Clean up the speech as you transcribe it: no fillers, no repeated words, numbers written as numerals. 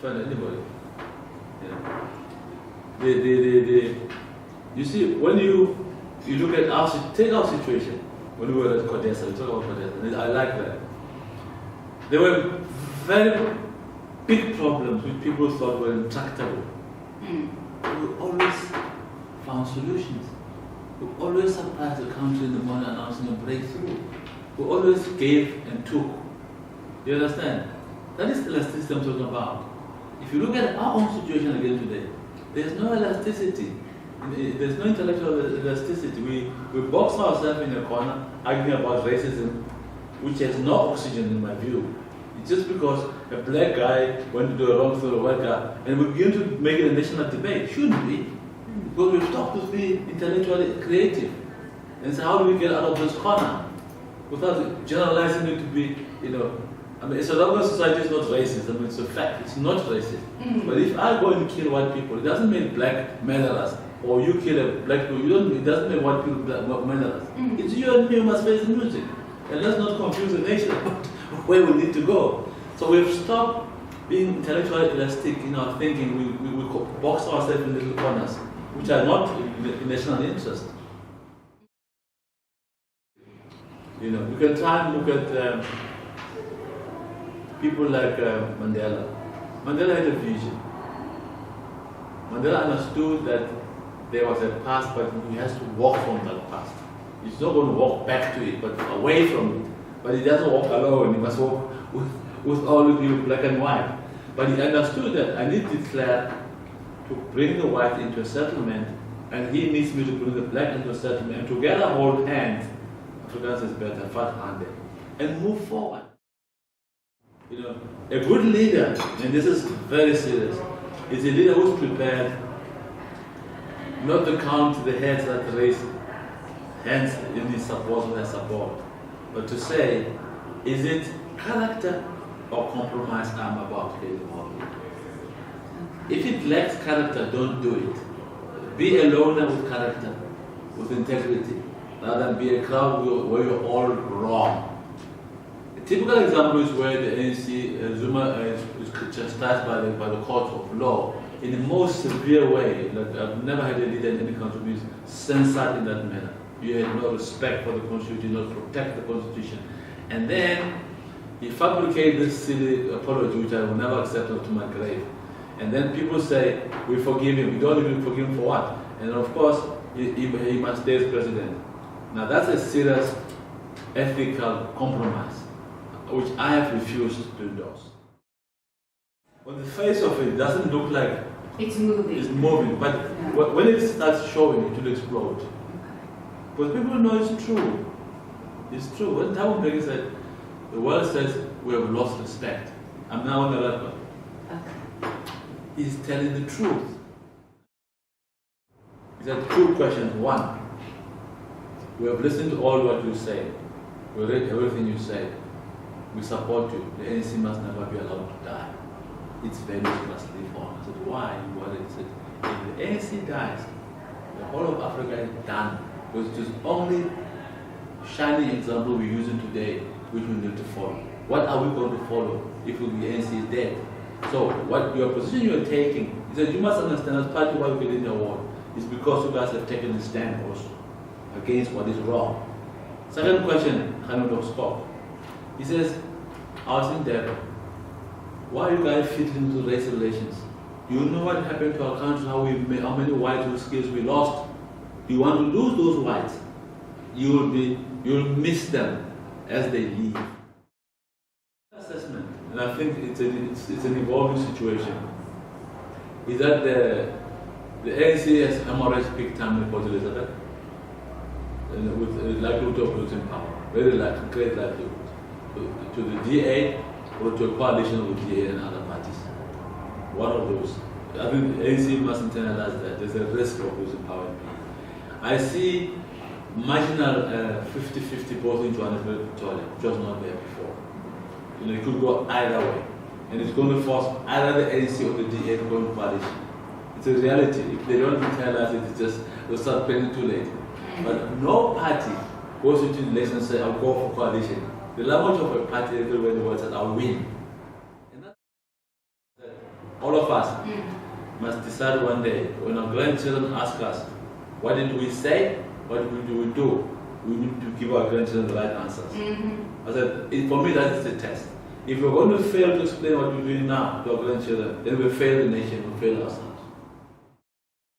offend anybody. You know. You see, when you look at take our situation, when we were at Codesa, we talk about Codesa, I like that. There were very big problems which people thought were intractable. We always found solutions. We always surprised the country in the morning announcing a breakthrough. We always gave and took. You understand? That is the elasticity I'm talking about. If you look at our own situation again today, there's no elasticity. There's no intellectual elasticity. We box ourselves in a corner arguing about racism, which has no oxygen in my view. It's just because a black guy went to do a wrong thing to a white guy, and we begin to make it a national debate. Shouldn't we? Because we've stopped to be intellectually creative. And so how do we get out of this corner? Without generalizing it to be, I mean, South African society is not racist. I mean, it's a fact. It's not racist. But if I go and kill white people, it doesn't mean black murderers. Or you kill a black people, it doesn't mean white people black murderers. It's you and me who must face the music. And let's not confuse the nation about where we need to go. So we've stopped being intellectually elastic in our thinking. We box ourselves in little corners, which are not in national interest. You can try and look at people like Mandela. Mandela had a vision. Mandela understood that there was a past, but he has to walk from that past. He's not going to walk back to it, but away from it. But he doesn't walk alone. He must walk with all the people, black and white. But he understood that I need to declare to bring the white into a settlement, and he needs me to bring the black into a settlement, and together hold hands. Afrikaans is better, fat handed, and move forward. A good leader, and this is very serious, is a leader who's prepared not to count the heads that raise hands in his support or their support, but to say, is it character or compromise I'm about to get involved in? If it lacks character, don't do it. Be a loner with character, with integrity, rather than be a crowd where you're all wrong. A typical example is where the ANC, Zuma is chastised by the court of law in the most severe way. Like, I've never had a leader in any country who is censored in that manner. You had no respect for the Constitution, you did not protect the Constitution. And then he fabricated this silly apology, which I will never accept to my grave. And then people say, we forgive him. We don't even forgive him for what? And of course, he must stay as president. Now that's a serious ethical compromise, which I have refused to endorse. On the face of it, it doesn't look like it's moving. It's moving, but when it starts showing, it will explode. Okay. Because people know it's true. It's true. When Thabo Mbeki said, the world says we have lost respect. I'm now on the record. Okay. He's telling the truth. He said two questions. One, we have listened to all what you say. We read everything you say. We support you. The ANC must never be allowed to die. Its values must live on. I said, why? He said, if the ANC dies, the whole of Africa is done. Because it is only shining example we're using today which we need to follow. What are we going to follow if the ANC is dead? So what your position you're taking is that you must understand as part of why we get in the award is because you guys have taken a stand also against what is wrong. Second question, Hanudok spoke. He says, I was in Durban. Why are you guys fitting into race relations? You know what happened to our country, how many white skills we lost. You want to lose those whites, you'll miss them as they leave. Assessment, and I think it's an evolving situation, is that the ANC has hemorrhaged big time in Port Elizabeth, with likelihood of losing power, very likely, great likelihood, to the DA or to a coalition with DA and other parties. One of those. I think the ANC must internalize that. There's a risk of losing power in PE. I see marginal 50-50 both in Johannesburg and Pretoria, which was not there before. It could go either way. And it's going to force either the ANC or the DA to go in coalition. It's a reality. If they don't internalize it, they'll start paying too late. But no party goes into the election and says, I'll go for coalition. The language of a party everywhere in the world says, I'll win. And that's all of us must decide one day, when our grandchildren ask us, what did we say, what did we do? We need to give our grandchildren the right answers. I said, for me, that is the test. If we're going to fail to explain what we're doing now to our grandchildren, then we fail the nation, we fail ourselves.